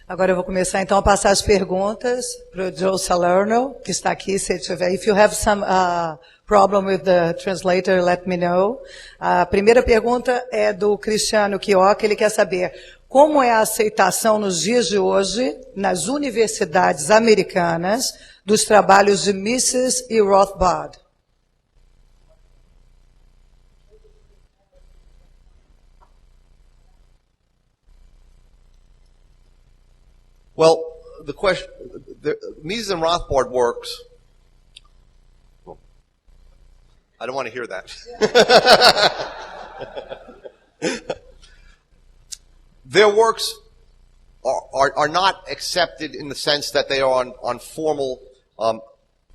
Agora eu vou começar então a passar as perguntas para o Joe Salerno, que está aqui, se ele tiver. If you have some problem with the translator, let me know. A primeira pergunta é do Cristiano Chioca, ele quer saber como é a aceitação nos dias de hoje, nas universidades americanas, dos trabalhos de Mrs e Rothbard. Well, the question, Mrs and Rothbard works. Well, I don't want to hear that. Their works are not accepted in the sense that they are on formal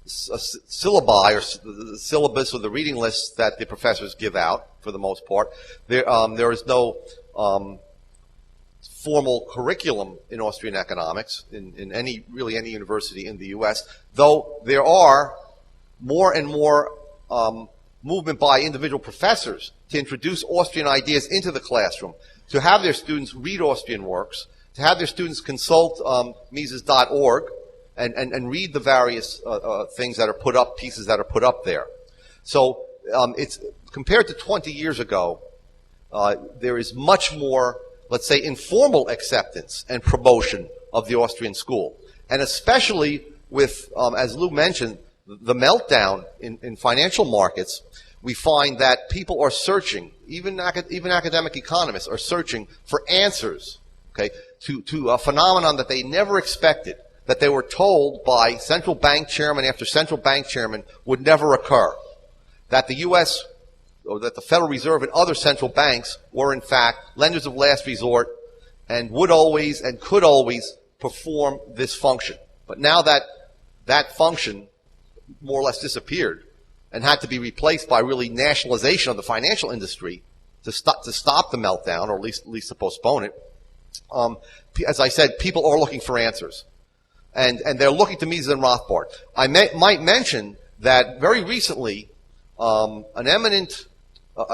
syllabi, or the syllabus or the reading lists that the professors give out, for the most part. There is no formal curriculum in Austrian economics in any university in the U.S., though there are more and more movement by individual professors to introduce Austrian ideas into the classroom, to have their students read Austrian works, to have their students consult Mises.org and read the various things that are put up, pieces that are put up there. So it's compared to 20 years ago, there is much more, let's say, informal acceptance and promotion of the Austrian school. And especially with, as Lou mentioned, the meltdown in financial markets, we find that people are searching, even academic economists are searching for answers, okay, to a phenomenon that they never expected, that they were told by central bank chairman after central bank chairman would never occur. That the U.S., or that the Federal Reserve and other central banks were in fact lenders of last resort and would always and could always perform this function. But now that that function more or less disappeared and had to be replaced by really nationalization of the financial industry to stop the meltdown, or at least to postpone it, as I said, people are looking for answers. And they're looking to Mises and Rothbard. I might mention that very recently, an eminent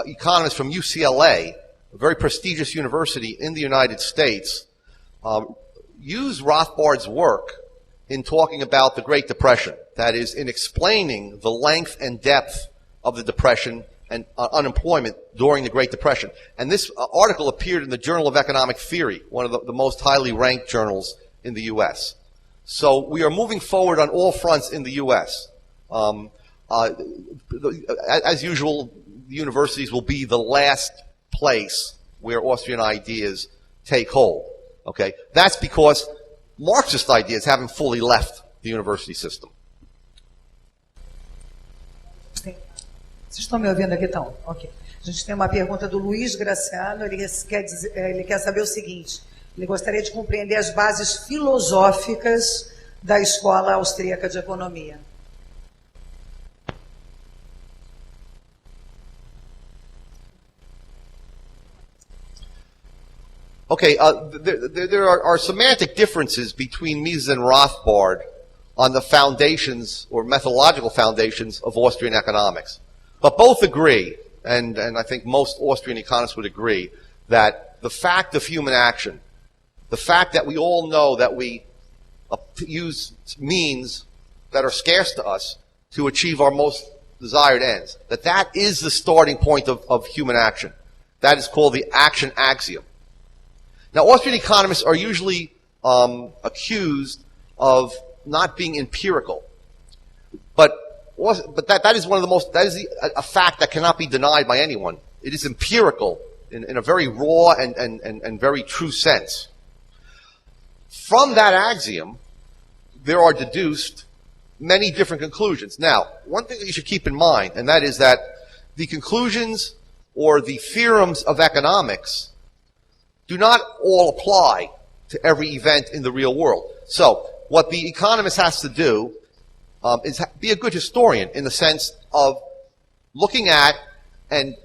economist from UCLA, a very prestigious university in the United States, used Rothbard's work in talking about the Great Depression. That is, in explaining the length and depth of the Depression and unemployment during the Great Depression. And this article appeared in the Journal of Economic Theory, one of the most highly ranked journals in the U.S. So we are moving forward on all fronts in the U.S. As usual, the universities will be the last place where Austrian ideas take hold. Okay, that's because Marxist ideas haven't fully left the university system. Vocês estão me ouvindo aqui, então? Ok. A gente tem uma pergunta do Luiz Graciano, ele quer saber o seguinte, ele gostaria de compreender as bases filosóficas da Escola Austríaca de Economia. Okay, there are semantic differences between Mises and Rothbard on the foundations or methodological foundations of Austrian economics. But both agree, and I think most Austrian economists would agree, that the fact of human action, the fact that we all know that we use means that are scarce to us to achieve our most desired ends, that is the starting point of human action. That is called the Action Axiom. Now, Austrian economists are usually accused of not being empirical, but that is one of the most, a fact that cannot be denied by anyone. It is empirical in a very raw and very true sense. From that axiom, there are deduced many different conclusions. Now, one thing that you should keep in mind, and that is that the conclusions or the theorems of economics do not all apply to every event in the real world. So, what the economist has to do is be a good historian in the sense of looking at and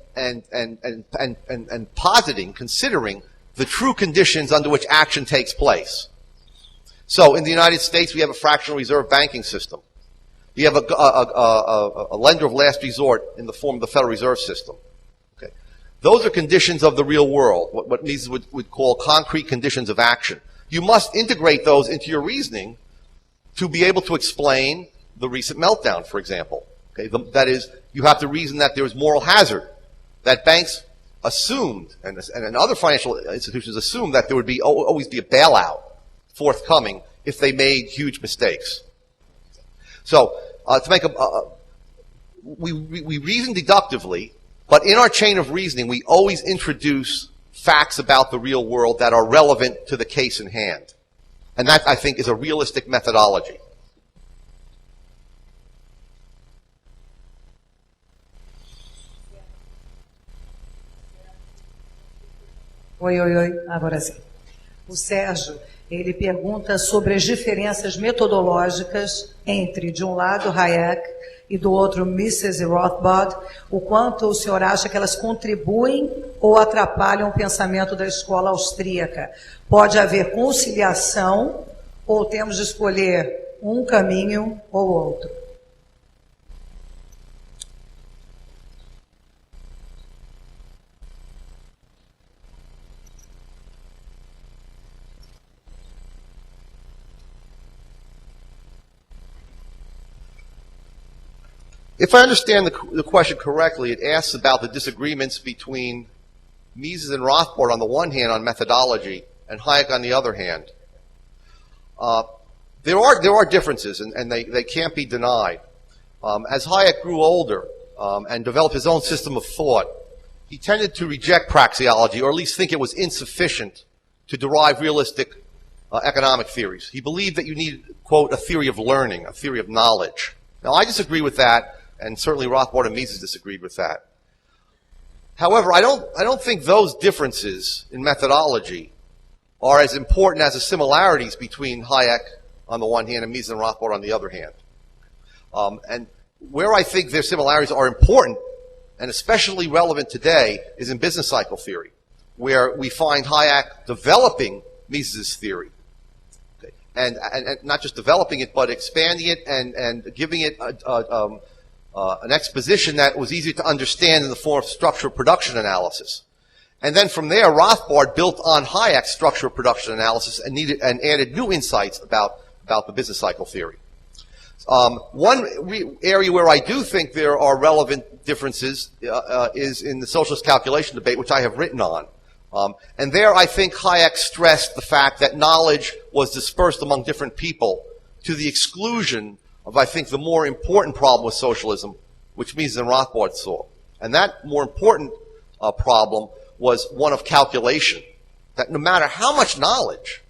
positing, considering the true conditions under which action takes place. So, in the United States, we have a fractional reserve banking system. We have a lender of last resort in the form of the Federal Reserve System. Those are conditions of the real world, what Mises would call concrete conditions of action. you must integrate those into your reasoning to be able to explain the recent meltdown, for example. Okay, that is, you have to reason that there was moral hazard, that banks assumed, and other financial institutions assumed that there would be always be a bailout forthcoming if they made huge mistakes. So, to make we reason deductively, but in our chain of reasoning, we always introduce facts about the real world that are relevant to the case in hand. And that, I think, is a realistic methodology. Oi, agora sim. O Sérgio, ele pergunta sobre as diferenças metodológicas entre, de um lado, Hayek e do outro, Mrs. Rothbard, o quanto o senhor acha que elas contribuem ou atrapalham o pensamento da escola austríaca? Pode haver conciliação ou temos de escolher um caminho ou outro? If I understand the question correctly, it asks about the disagreements between Mises and Rothbard on the one hand on methodology and Hayek on the other hand. There are differences, and they can't be denied. As Hayek grew older and developed his own system of thought, he tended to reject praxeology, or at least think it was insufficient to derive realistic economic theories. He believed that you needed, quote, a theory of learning, a theory of knowledge. Now, I disagree with that, and certainly Rothbard and Mises disagreed with that. However, I don't think those differences in methodology are as important as the similarities between Hayek on the one hand and Mises and Rothbard on the other hand. And where I think their similarities are important, and especially relevant today, is in business cycle theory, where we find Hayek developing Mises' theory. Okay. And not just developing it, but expanding it and giving it an exposition that was easier to understand in the form of structural production analysis. And then from there, Rothbard built on Hayek's structural production analysis and added new insights about the business cycle theory. One area where I do think there are relevant differences is in the socialist calculation debate, which I have written on. And there I think Hayek stressed the fact that knowledge was dispersed among different people to the exclusion of, I think, the more important problem with socialism, which Mises and Rothbard saw. And that more important problem was one of calculation. That no matter how much knowledge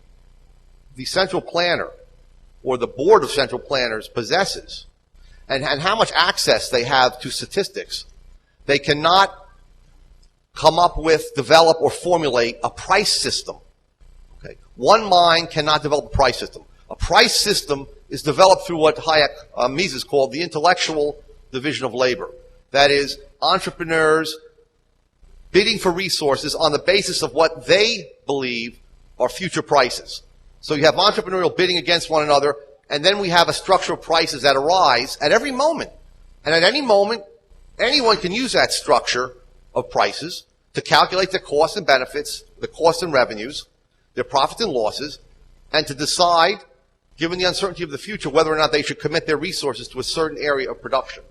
the central planner or the board of central planners possesses, and how much access they have to statistics, they cannot come up with, develop, or formulate a price system. Okay? One mind cannot develop a price system. A price system is developed through what Hayek, Mises called the intellectual division of labor. That is, entrepreneurs bidding for resources on the basis of what they believe are future prices. So you have entrepreneurial bidding against one another, and then we have a structure of prices that arise at every moment. And at any moment, anyone can use that structure of prices to calculate their costs and benefits, the costs and revenues, their profits and losses, and to decide, given the uncertainty of the future, whether or not they should commit their resources to a certain area of production.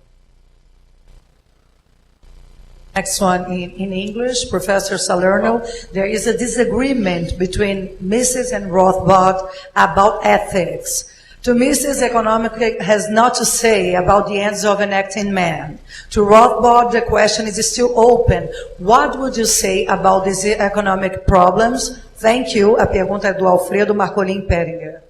Next one in English, Professor Salerno. There is a disagreement between Mrs. and Rothbard about ethics. To Mrs., economic has not to say about the ends of enacting man. To Rothbard, the question is still open. What would you say about these economic problems? Thank you. A pergunta é do Alfredo Marcolin Peringer.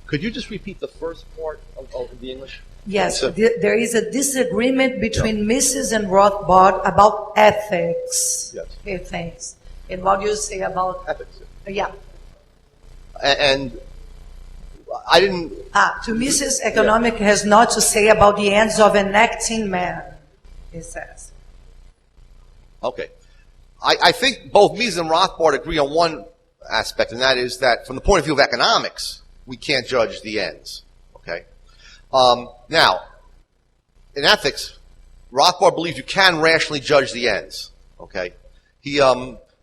Could you just repeat the first part of the English? Yes, there is a disagreement between Mrs. and Rothbard about ethics. Yes. Okay, thanks. And what do you say about... Ethics. Yeah. And I didn't... To Mrs. Economic has not to say about the ends of enacting man, it says. Okay. I think both Mises and Rothbard agree on one aspect, and that is that from the point of view of economics, we can't judge the ends. Okay? Now, in ethics, Rothbard believes you can rationally judge the ends. Okay? He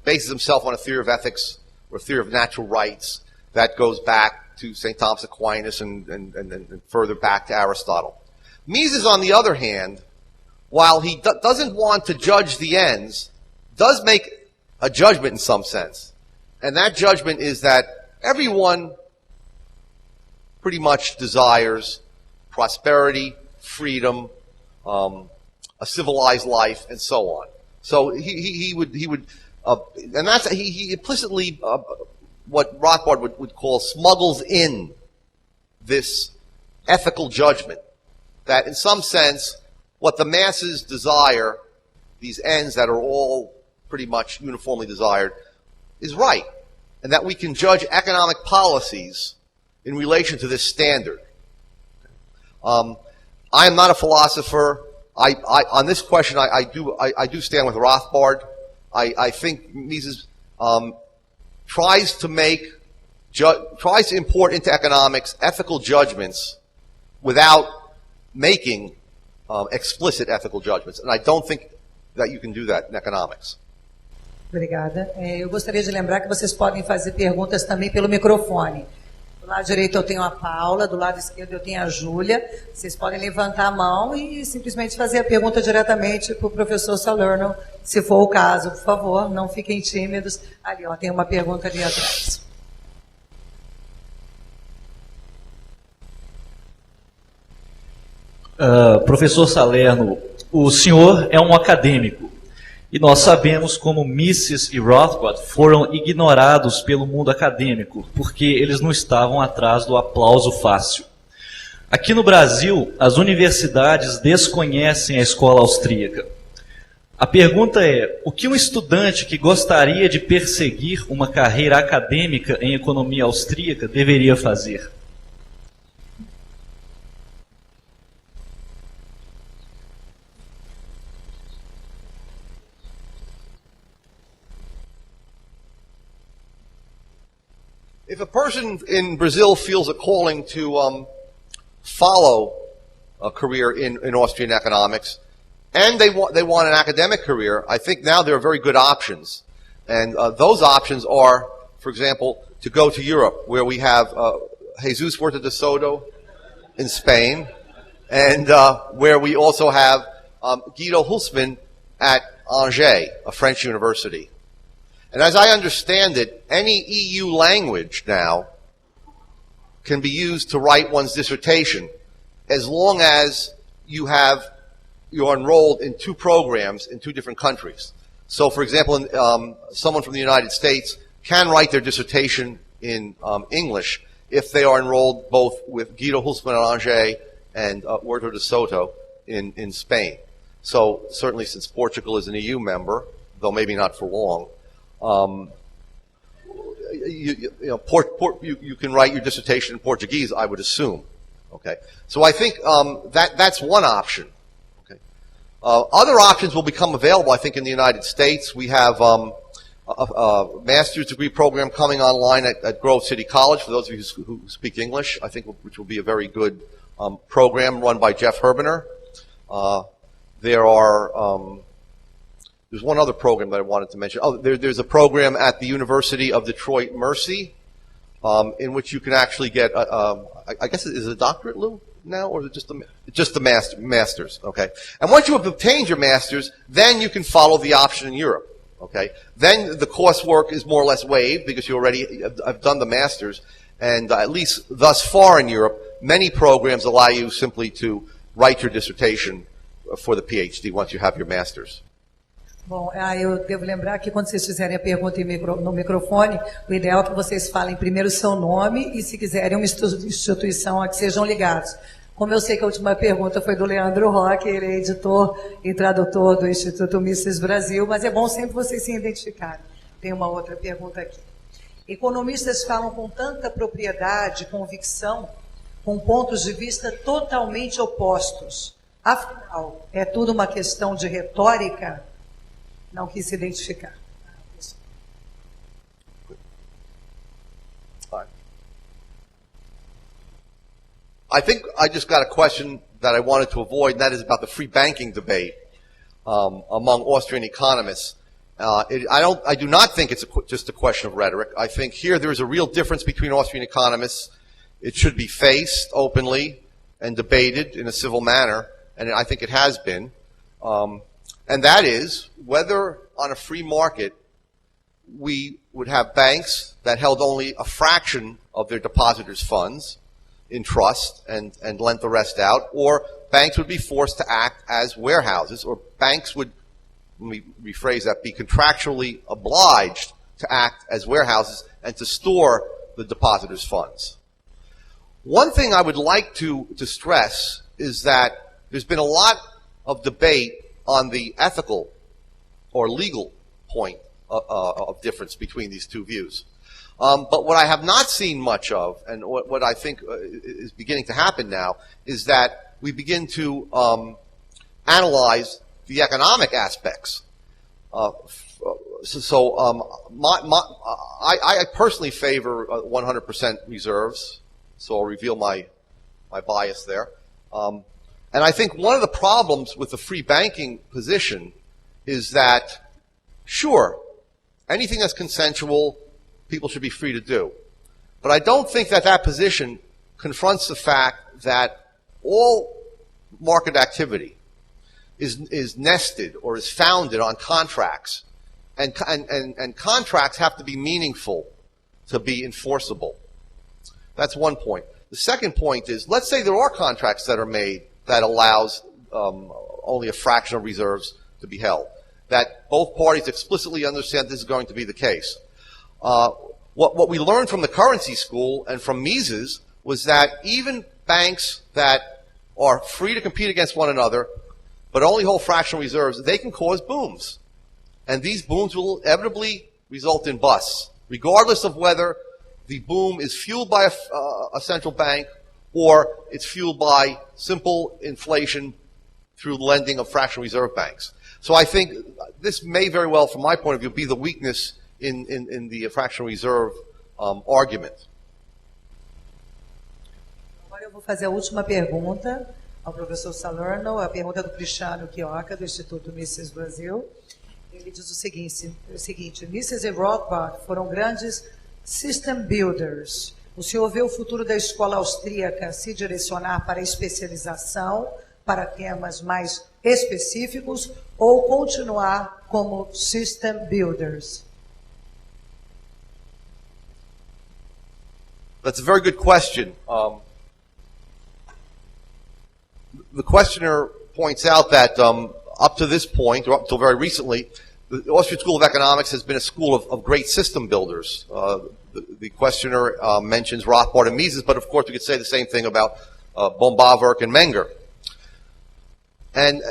bases himself on a theory of ethics or a theory of natural rights that goes back to St. Thomas Aquinas and further back to Aristotle. Mises, on the other hand, while he doesn't want to judge the ends, does make a judgment in some sense. And that judgment is that everyone pretty much desires prosperity, freedom, a civilized life, and so on. So he would and that's he implicitly what Rothbard would call smuggles in this ethical judgment that in some sense what the masses desire, these ends that are all pretty much uniformly desired, is right, and that we can judge economic policies in relation to this standard. I am not a philosopher. On this question, I do stand with Rothbard. I think Mises tries to import into economics ethical judgments without making explicit ethical judgments, and I don't think that you can do that in economics. Obrigada. Eu gostaria de lembrar que vocês podem fazer perguntas também pelo microfone. Do lado direito eu tenho a Paula, do lado esquerdo eu tenho a Júlia. Vocês podem levantar a mão e simplesmente fazer a pergunta diretamente para o professor Salerno, se for o caso. Por favor, não fiquem tímidos. Ali, ó, tem uma pergunta ali atrás. Professor Salerno, o senhor é um acadêmico. E nós sabemos como Mrs e Rothbard foram ignorados pelo mundo acadêmico, porque eles não estavam atrás do aplauso fácil. Aqui no Brasil, as universidades desconhecem a escola austríaca. A pergunta é, o que um estudante que gostaria de perseguir uma carreira acadêmica em economia austríaca deveria fazer? If a person in Brazil feels a calling to follow a career in Austrian economics, and they want an academic career, I think now there are very good options. And those options are, for example, to go to Europe, where we have Jesus Huerta de Soto in Spain, and where we also have Guido Hülsmann at Angers, a French university. And as I understand it, any EU language now can be used to write one's dissertation as long as you're enrolled in 2 programs in 2 different countries. So, for example, someone from the United States can write their dissertation in English if they are enrolled both with Guido Hülsmann at Angers and Huerta de Soto in Spain. So, certainly since Portugal is an EU member, though maybe not for long, you can write your dissertation in Portuguese, I would assume. Okay, so I think that's one option. Okay, other options will become available. I think in the United States we have a master's degree program coming online at Grove City College for those of you who speak English. I think which will be a very good program run by Jeff Herbener. There's one other program that I wanted to mention. There's a program at the University of Detroit Mercy in which you can actually get, I guess is it a doctorate, Lou, now, or is it just the master's? Okay. And once you have obtained your master's, then you can follow the option in Europe. Okay. Then the coursework is more or less waived because you already have done the master's, and at least thus far in Europe, many programs allow you simply to write your dissertation for the PhD once you have your master's. Bom, eu devo lembrar que quando vocês fizerem a pergunta no microfone, o ideal é que vocês falem primeiro o seu nome e, se quiserem, uma instituição a que sejam ligados. Como eu sei que a última pergunta foi do Leandro Roque, ele é editor e tradutor do Instituto Mises Brasil, mas é bom sempre vocês se identificarem. Tem uma outra pergunta aqui. Economistas falam com tanta propriedade, convicção, com pontos de vista totalmente opostos. Afinal, é tudo uma questão de retórica? Não quis se identificar. I think I just got a question that I wanted to avoid, and that is about the free banking debate among Austrian economists. I do not think it's just a question of rhetoric. I think here there is a real difference between Austrian economists. It should be faced openly and debated in a civil manner, and I think it has been. And that is whether on a free market we would have banks that held only a fraction of their depositors' funds in trust and lent the rest out, or banks would be forced to act as warehouses, or banks would, let me rephrase that, be contractually obliged to act as warehouses and to store the depositors' funds. One thing I would like to stress is that there's been a lot of debate on the ethical or legal point of difference between these two views. But what I have not seen much of, and what I think is beginning to happen now, is that we begin to analyze the economic aspects. I personally favor 100% reserves, so I'll reveal my bias there. And I think one of the problems with the free banking position is that, sure, anything that's consensual, people should be free to do. But I don't think that that position confronts the fact that all market activity is nested or is founded on contracts. And contracts have to be meaningful to be enforceable. That's one point. The second point is, let's say there are contracts that are made that allows only a fraction of reserves to be held, that both parties explicitly understand this is going to be the case. What we learned from the currency school and from Mises was that even banks that are free to compete against one another but only hold fractional reserves, they can cause booms. And these booms will inevitably result in busts, regardless of whether the boom is fueled by a central bank or it's fueled by simple inflation through lending of fractional reserve banks. So I think this may very well, from my point of view, be the weakness in the fractional reserve argument. Agora eu vou fazer a última pergunta ao professor Salerno, a pergunta do Cristiano Chioca, do Instituto Mrs. Brasil. Ele diz o seguinte: Mrs e Rothbard foram grandes system builders. O senhor vê o futuro da escola austríaca se direcionar para a especialização, para temas mais específicos, ou continuar como system builders? That's a very good question. The questioner points out that up to this point, or up until very recently, the Austrian School of Economics has been a school of great system builders. The questioner mentions Rothbard and Mises, but of course we could say the same thing about boehm-bawerk and Menger. And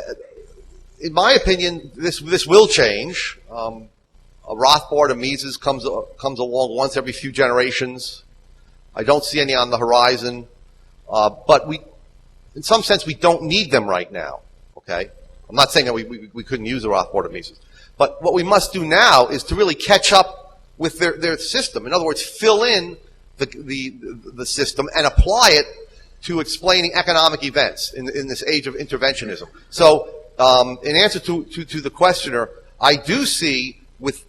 in my opinion, this will change. Rothbard and Mises comes along once every few generations. I don't see any on the horizon, but in some sense, we don't need them right now. Okay, I'm not saying that we couldn't use the Rothbard or Mises, but what we must do now is to really catch up with their system. In other words, fill in the system and apply it to explaining economic events in this age of interventionism. So, in answer to the questioner, I do see, with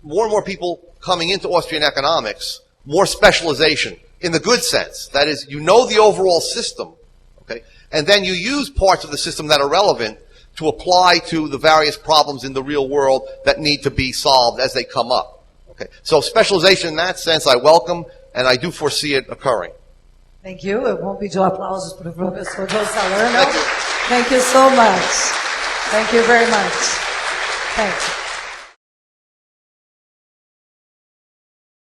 more and more people coming into Austrian economics, more specialization in the good sense. That is, you know the overall system, okay, and then you use parts of the system that are relevant to apply to the various problems in the real world that need to be solved as they come up. Okay, so specialization in that sense I welcome, and I do foresee it occurring. Thank you. Eu vou pedir aplausos para o professor Joe Salerno. Thank you so much. Thank you very much. Thanks.